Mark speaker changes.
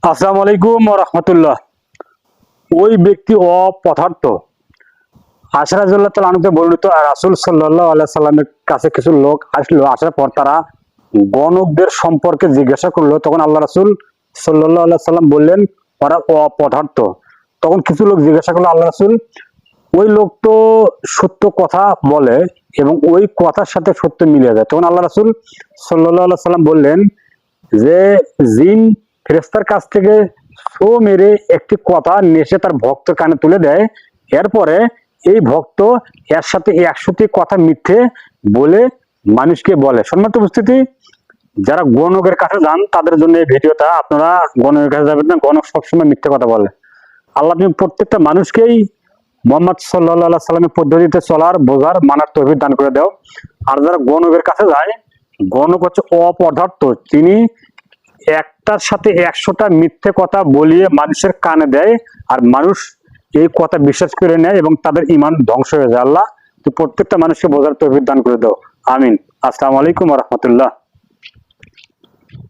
Speaker 1: আসসালামু আলাইকুম ওয়া রাহমাতুল্লাহ। ওই ব্যক্তি অপদার্থ আশা রাদিয়াল্লাহু তাআলা আনহু বর্ণিত রাসূল সাল্লাল্লাহু আলাইহি সাল্লামের কাছে কিছু লোক আসলো। আসার পর তারা গণকদের সম্পর্কে জিজ্ঞাসা করলো। তখন আল্লাহ রাসূল সাল্লাল্লাহু আলাইহি সাল্লাম বললেন, ওরা অপদার্থ। তখন কিছু লোক জিজ্ঞাসা করলো আল্লাহ রাসূল, ওই লোক তো সত্য কথা বলে এবং ওই কথার সাথে সত্য মিলে যায়। তখন আল্লাহ রাসূল সাল্লাল্লাহু আলাইহি সাল্লাম বললেন যে জিন ফেরেশতার কাছ থেকে সো মেরে একটি কথা নেশে তার ভক্তের কানে তুলে দেয়। এরপরে এই ভক্ত এর সাথে 100টি কথা মিথ্যে বলে মানুষকে বলে। সম্মানিত উপস্থিতি, যারা গণকের কাছে যান তাদের জন্য এই ভিডিওটা। আপনারা গণকের কাছে যাবেন না, গণক সবসময় মিথ্যে কথা বলে। আল্লাহ তুমি প্রত্যেকটা মানুষকেই মোহাম্মদ সাল্লাল্লাহু আলাইহি সাল্লামের পদ্ধতিতে চলার, বোঝার, মানার তৌফিক দান করে দাও। আর যারা গণকের কাছে যায়, গণক হচ্ছে অপদার্থ। তিনি একটার সাথে 100টা মিথ্যে কথা বলিয়ে মানুষের কানে দেয়, আর মানুষ এই কথা বিশ্বাস করে নেয় এবং তাদের ঈমান ধ্বংস হয়ে যায়। আল্লাহ তো প্রত্যেকটা মানুষকে বোঝার তৌফিক দান করে দাও, আমিন। আসসালামু আলাইকুম ওয়া রাহমাতুল্লাহ।